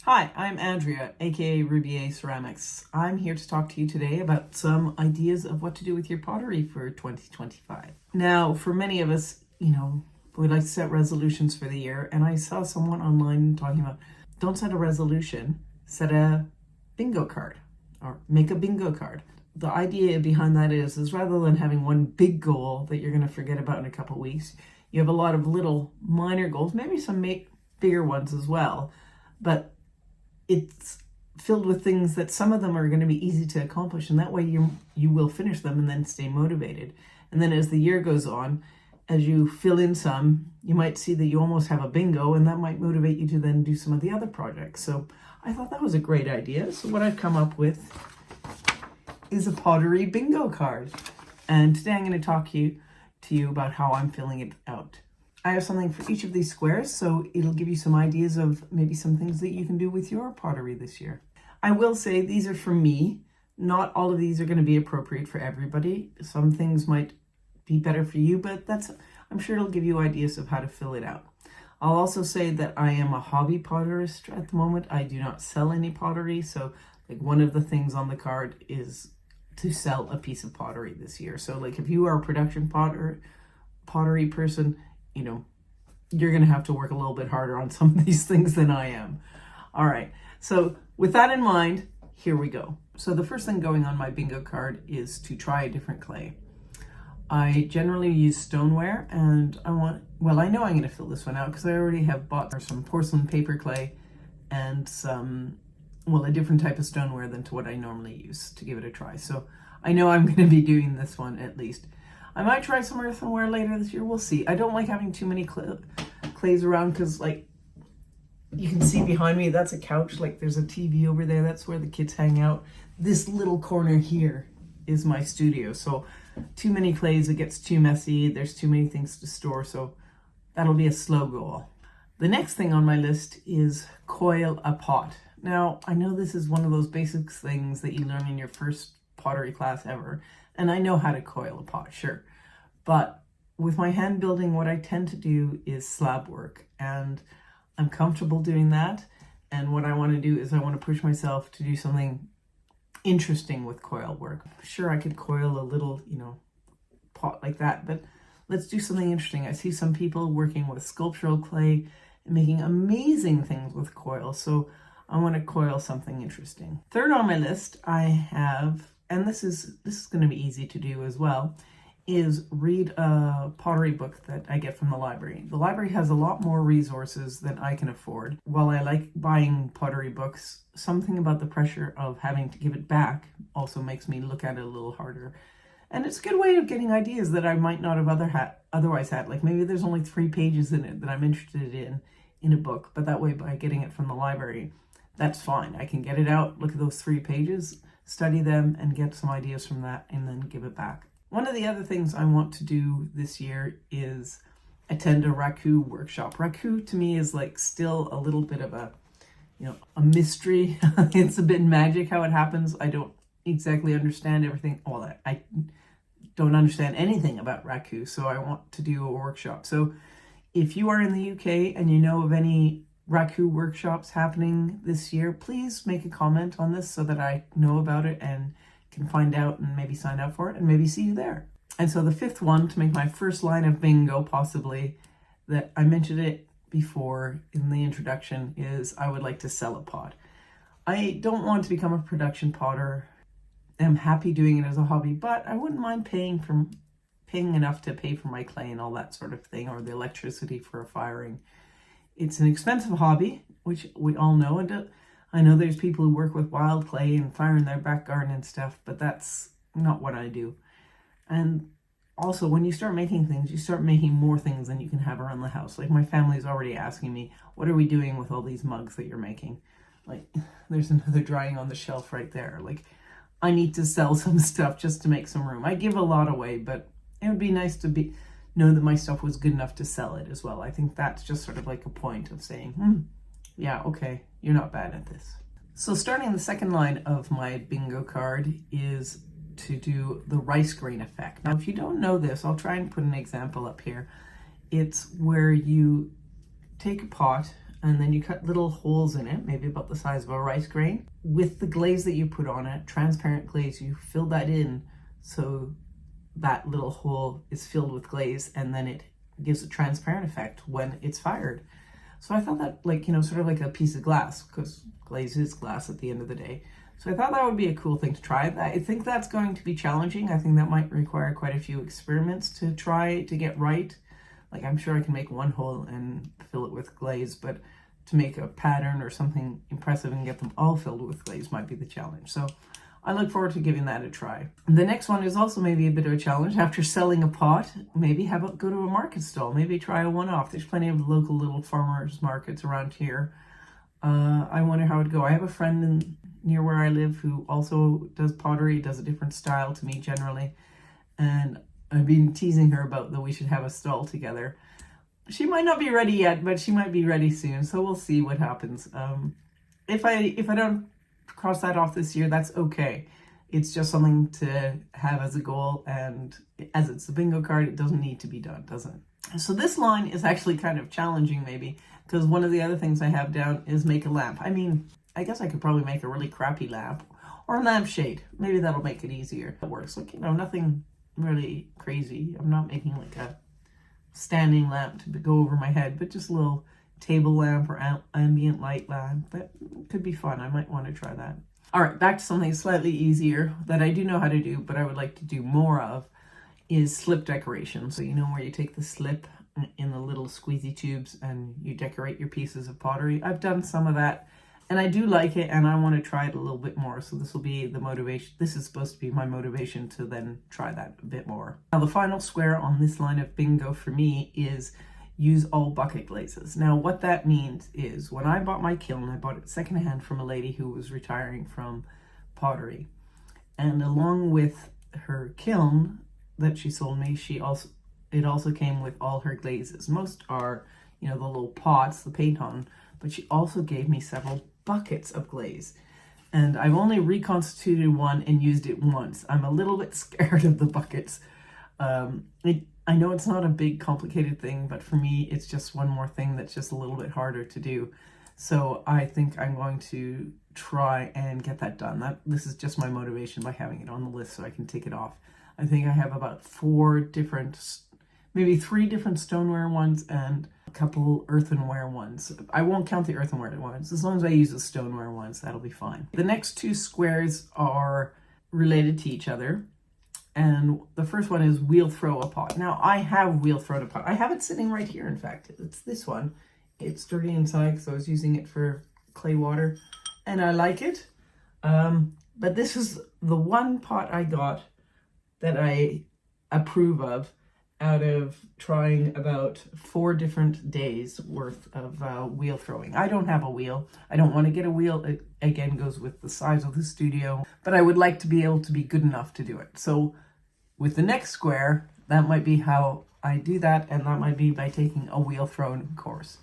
Hi, I'm Andrea, aka Rubier Ceramics. I'm here to talk to you today about some ideas of what to do with your pottery for 2025. Now, for many of us, we like to set resolutions for the year, and I saw someone online talking about don't set a resolution, set a bingo card or make a bingo card. The idea behind that is rather than having one big goal that you're going to forget about in a couple of weeks, you have a lot of little minor goals, maybe some bigger ones as well, but it's filled with things that some of them are going to be easy to accomplish, and that way you will finish them and then stay motivated. And then as the year goes on, as you fill in some, you might see that you almost have a bingo, and that might motivate you to then do some of the other projects. So I thought that was a great idea. So what I've come up with is a pottery bingo card. And today I'm going to talk to you about how I'm filling it out. I have something for each of these squares, so it'll give you some ideas of maybe some things that you can do with your pottery this year. I will say these are for me. Not all of these are going to be appropriate for everybody. Some things might be better for you, but I'm sure it'll give you ideas of how to fill it out. I'll also say that I am a hobby potterist at the moment. I do not sell any pottery, so like one of the things on the card is to sell a piece of pottery this year. So like if you are a production pottery person, you're going to have to work a little bit harder on some of these things than I am. All right. So with that in mind, here we go. So the first thing going on my bingo card is to try a different clay. I generally use stoneware, and I know I'm going to fill this one out because I already have bought some porcelain paper clay and a different type of stoneware than to what I normally use to give it a try. So I know I'm going to be doing this one at least. I might try some earthenware later this year. We'll see. I don't like having too many clays around because, like, you can see behind me, that's a couch. Like, there's a TV over there. That's where the kids hang out. This little corner here is my studio. So too many clays, it gets too messy. There's too many things to store. So that'll be a slow goal. The next thing on my list is coil a pot. Now, I know this is one of those basic things that you learn in your first pottery class ever. And I know how to coil a pot, sure. But with my hand building, what I tend to do is slab work. And I'm comfortable doing that. And what I want to do is I want to push myself to do something interesting with coil work. Sure, I could coil a little, pot like that, but let's do something interesting. I see some people working with sculptural clay and making amazing things with coil. So I want to coil something interesting. Third on my list, I have, and this is going to be easy to do as well, is read a pottery book that I get from the library. The library has a lot more resources than I can afford. While I like buying pottery books, something about the pressure of having to give it back also makes me look at it a little harder. And it's a good way of getting ideas that I might not have otherwise had. Like maybe there's only 3 pages in it that I'm interested in a book, but that way by getting it from the library, that's fine. I can get it out, look at those 3 pages, study them, and get some ideas from that, and then give it back. One of the other things I want to do this year is attend a raku workshop. Raku to me is like still a little bit of a mystery. It's a bit magic how it happens. I don't exactly understand everything. Well, I don't understand anything about raku, so I want to do a workshop. So if you are in the UK and you know of any raku workshops happening this year, please make a comment on this so that I know about it and can find out and maybe sign up for it and maybe see you there. And so the fifth one, to make my first line of bingo possibly, that I mentioned it before in the introduction, is I would like to sell a pot. I don't want to become a production potter. I'm happy doing it as a hobby, but I wouldn't mind paying enough to pay for my clay and all that sort of thing, or the electricity for a firing. It's an expensive hobby, which we all know. And I know there's people who work with wild clay and fire in their back garden and stuff, but that's not what I do. And also, when you start making things, you start making more things than you can have around the house. Like my family's already asking me, what are we doing with all these mugs that you're making? Like, there's another drying on the shelf right there. Like, I need to sell some stuff just to make some room. I give a lot away, but it would be nice to know that my stuff was good enough to sell it as well. I think that's just sort of like a point of saying, yeah, okay, you're not bad at this. So starting the second line of my bingo card is to do the rice grain effect. Now, if you don't know this, I'll try and put an example up here. It's where you take a pot and then you cut little holes in it, maybe about the size of a rice grain. With the glaze that you put on it, transparent glaze, you fill that in so that little hole is filled with glaze, and then it gives a transparent effect when it's fired. So I thought that, like, sort of like a piece of glass, because glaze is glass at the end of the day. So I thought that would be a cool thing to try. I think that's going to be challenging. I think that might require quite a few experiments to try to get right. Like, I'm sure I can make one hole and fill it with glaze, but to make a pattern or something impressive and get them all filled with glaze might be the challenge. So I look forward to giving that a try. The next one is also maybe a bit of a challenge. After selling a pot, maybe go to a market stall, maybe try a one-off. There's plenty of local little farmers markets around here. I wonder how it'd go. I have a friend near where I live who also does pottery, does a different style to me generally. And I've been teasing her about that we should have a stall together. She might not be ready yet, but she might be ready soon. So we'll see what happens. If I don't cross that off this year, that's okay. It's just something to have as a goal, and as it's a bingo card, it doesn't need to be done, does it? So this line is actually kind of challenging maybe, because one of the other things I have down is make a lamp. I mean, I guess I could probably make a really crappy lamp or a lampshade. Maybe that'll make it easier. It works. Like, nothing really crazy. I'm not making like a standing lamp to go over my head, but just a little table lamp or ambient light lamp. That could be fun. I might want to try that. All right, back to something slightly easier that I do know how to do, but I would like to do more of, is slip decoration. So where you take the slip in the little squeezy tubes and you decorate your pieces of pottery. I've done some of that and I do like it, and I want to try it a little bit more. So this will be the motivation. This is supposed to be my motivation to then try that a bit more. Now the final square on this line of bingo for me is use all bucket glazes. Now what that means is, when I bought my kiln, I bought it secondhand from a lady who was retiring from pottery. And along with her kiln that she sold me, it also came with all her glazes. Most are, the little pots, the paint on, but she also gave me several buckets of glaze. And I've only reconstituted one and used it once. I'm a little bit scared of the buckets. I know it's not a big complicated thing, but for me, it's just one more thing that's just a little bit harder to do. So I think I'm going to try and get that done. This is just my motivation by having it on the list so I can tick it off. I think I have about maybe 3 different stoneware ones and a couple earthenware ones. I won't count the earthenware ones. As long as I use the stoneware ones, that'll be fine. The next 2 squares are related to each other. And the first one is wheel throw a pot. Now I have wheel thrown a pot. I have it sitting right here, in fact. It's this one. It's dirty inside because I was using it for clay water. And I like it. But this is the one pot I got that I approve of out of trying about 4 different days worth of wheel throwing. I don't have a wheel. I don't want to get a wheel. It again goes with the size of the studio, but I would like to be able to be good enough to do it. So with the next square, that might be how I do that, and that might be by taking a wheel thrown course.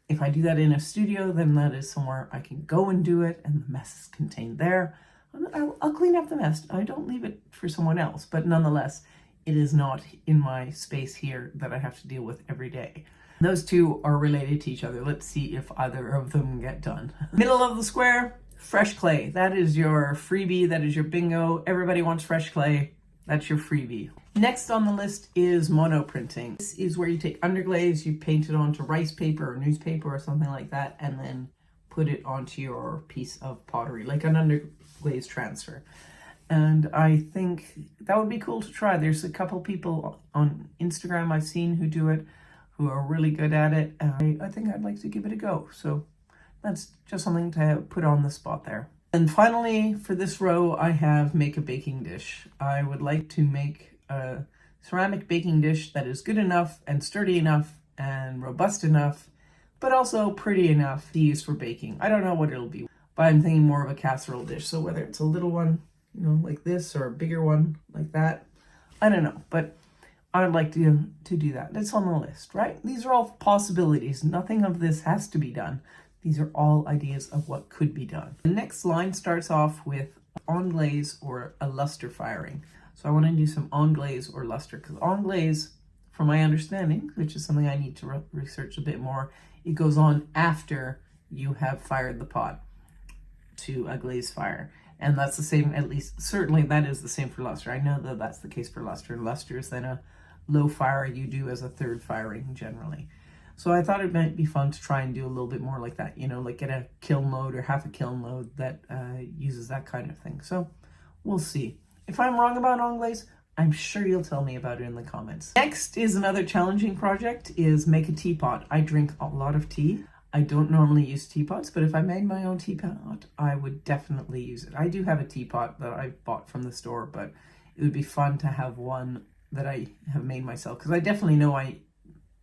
If I do that in a studio, then that is somewhere I can go and do it, and the mess is contained there. I'll clean up the mess. I don't leave it for someone else, but nonetheless, it is not in my space here that I have to deal with every day. Those 2 are related to each other. Let's see if either of them get done. Middle of the square, fresh clay. That is your freebie. That is your bingo. Everybody wants fresh clay. That's your freebie. Next on the list is monoprinting. This is where you take underglaze, you paint it onto rice paper or newspaper or something like that, and then put it onto your piece of pottery, like an underglaze transfer. And I think that would be cool to try. There's a couple people on Instagram I've seen who do it, who are really good at it. And I think I'd like to give it a go. So that's just something to put on the spot there. And finally, for this row, I have make a baking dish. I would like to make a ceramic baking dish that is good enough and sturdy enough and robust enough, but also pretty enough to use for baking. I don't know what it'll be, but I'm thinking more of a casserole dish. So whether it's a little one, like this, or a bigger one like that, I don't know, but I would like to do that. It's on the list, right? These are all possibilities. Nothing of this has to be done. These are all ideas of what could be done. The next line starts off with on glaze or a luster firing. So I want to do some on glaze or luster, because on glaze, from my understanding, which is something I need to research a bit more, it goes on after you have fired the pot to a glazed fire. And that's the same, at least certainly that is the same for luster. I know that that's the case for luster. Luster is then a low fire you do as a third firing generally. So I thought it might be fun to try and do a little bit more like that, you know, like get a kiln load or half a kiln load that uses that kind of thing. So we'll see. If I'm wrong about anglaise, I'm sure you'll tell me about it in the comments. Next is another challenging project, is make a teapot. I drink a lot of tea. I don't normally use teapots, but if I made my own teapot, I would definitely use it. I do have a teapot that I bought from the store, but it would be fun to have one that I have made myself, because I definitely know I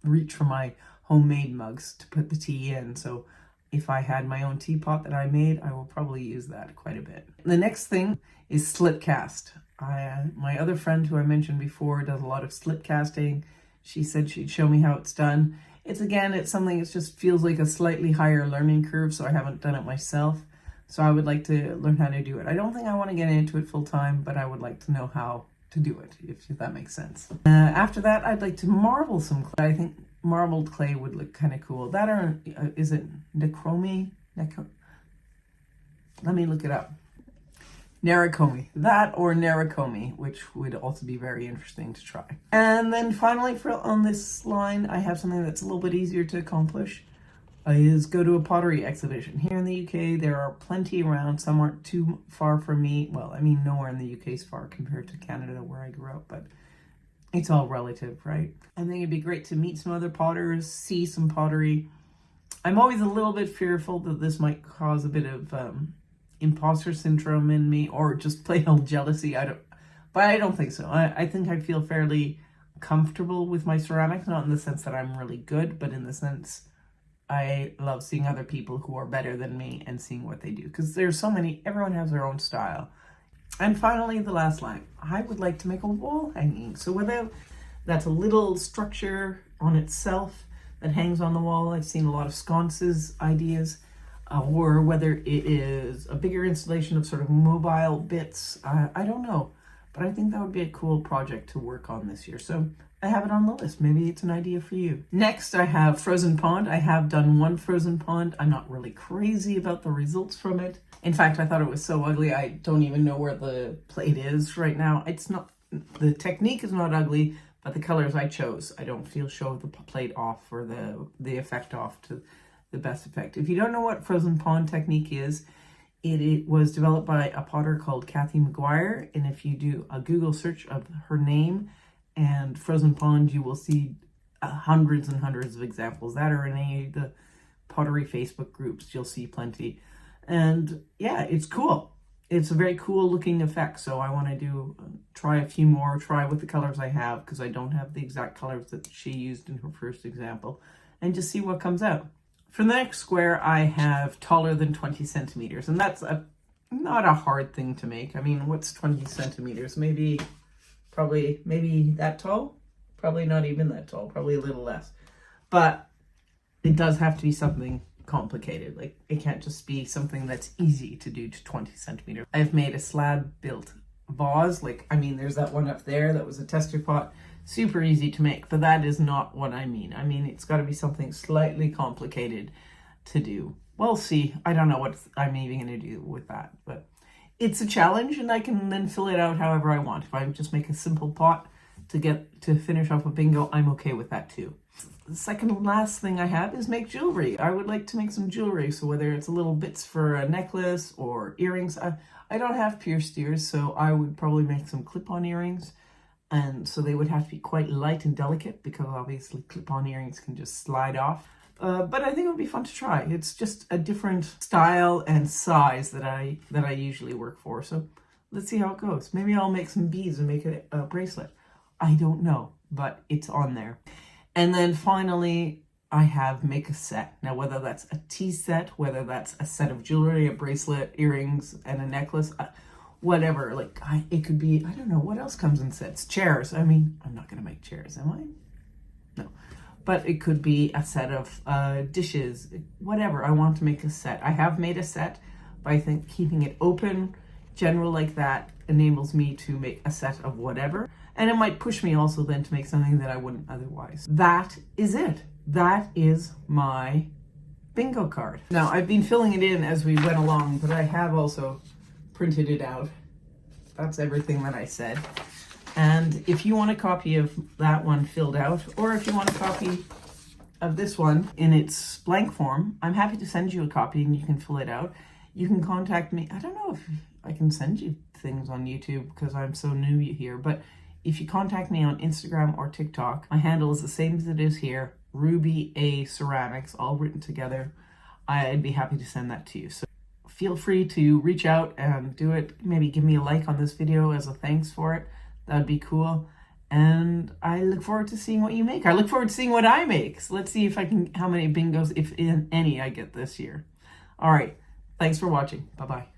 reach for my homemade mugs to put the tea in. So if I had my own teapot that I made, I will probably use that quite a bit. The next thing is slip cast. My other friend who I mentioned before does a lot of slip casting. She said she'd show me how it's done. It's something that just feels like a slightly higher learning curve, so I haven't done it myself. So I would like to learn how to do it. I don't think I want to get into it full time, but I would like to know how to do it, if that makes sense. After that, I'd like to marble some clay. I think marbled clay would look kind of cool. That, or is it necromy? Let me look it up. Narikomi. That or narikomi, which would also be very interesting to try. And then finally, on this line, I have something that's a little bit easier to accomplish, is go to a pottery exhibition. Here in the UK, there are plenty around. Some aren't too far from me. Well, I mean, nowhere in the UK is far compared to Canada, where I grew up, but it's all relative, right? I think it'd be great to meet some other potters, see some pottery. I'm always a little bit fearful that this might cause a bit of imposter syndrome in me, or just plain old jealousy. But I don't think so. I think I feel fairly comfortable with my ceramics, not in the sense that I'm really good, but in the sense I love seeing other people who are better than me and seeing what they do, because there's so many, everyone has their own style. And finally, the last line, I would like to make a wall hanging. So whether that's a little structure on itself that hangs on the wall, I've seen a lot of sconces ideas, or whether it is a bigger installation of sort of mobile bits, I don't know. But I think that would be a cool project to work on this year. So I have it on the list. Maybe it's an idea for you. Next, I have frozen pond. I have done one frozen pond. I'm not really crazy about the results from it. In fact, I thought it was so ugly, I don't even know where the plate is right now. It's not, the technique is not ugly, but the colors I chose, I don't feel show the plate off or the effect off to the best effect. If you don't know what frozen pond technique is, it was developed by a potter called Kathy McGuire, and if you do a Google search of her name and frozen pond, you will see hundreds and hundreds of examples. That or in any of the pottery Facebook groups, you'll see plenty. And yeah, it's cool. It's a very cool looking effect. So I want to try a few more, try with the colors I have, because I don't have the exact colors that she used in her first example, and just see what comes out. For the next square, I have taller than 20 centimeters, and that's not a hard thing to make. I mean, what's 20 centimeters? Maybe that tall? Probably not even that tall, probably a little less. But it does have to be something complicated. Like, it can't just be something that's easy to do to 20 centimeters. I've made a slab built vase. There's that one up there that was a tester pot. Super easy to make, but that is not what I mean. I mean, it's got to be something slightly complicated to do. We'll see. I don't know what I'm even going to do with that, but it's a challenge, and I can then fill it out however I want. If I just make a simple pot to finish off a bingo, I'm okay with that too. The second and last thing I have is make jewelry. I would like to make some jewelry, so whether it's a little bits for a necklace or earrings. I don't have pierced ears, so I would probably make some clip-on earrings. And so they would have to be quite light and delicate, because obviously clip-on earrings can just slide off. But I think it would be fun to try. It's just a different style and size that I usually work for. So let's see how it goes. Maybe I'll make some beads and make it a bracelet. I don't know, but it's on there. And then finally, I have make a set. Now, whether that's a tea set, whether that's a set of jewelry, a bracelet, earrings, and a necklace, whatever, it could be, I don't know, what else comes in sets? Chairs. I mean, I'm not going to make chairs, am I? No. But it could be a set of dishes, whatever. I want to make a set. I have made a set, but I think keeping it open, general like that, enables me to make a set of whatever. And it might push me also then to make something that I wouldn't otherwise. That is it. that is my bingo card. Now, I've been filling it in as we went along, but I have also printed it out. That's everything that I said. And if you want a copy of that one filled out, or if you want a copy of this one in its blank form, I'm happy to send you a copy and you can fill it out. You can contact me. I don't know if I can send you things on YouTube because I'm so new here, but if you contact me on Instagram or TikTok, my handle is the same as it is here, Ruby A Ceramics, all written together. I'd be happy to send that to you. So feel free to reach out and do it. Maybe give me a like on this video as a thanks for it. That'd be cool. And I look forward to seeing what you make. I look forward to seeing what I make. So let's see if I can, how many bingos, if any, I get this year. All right. Thanks for watching. Bye-bye.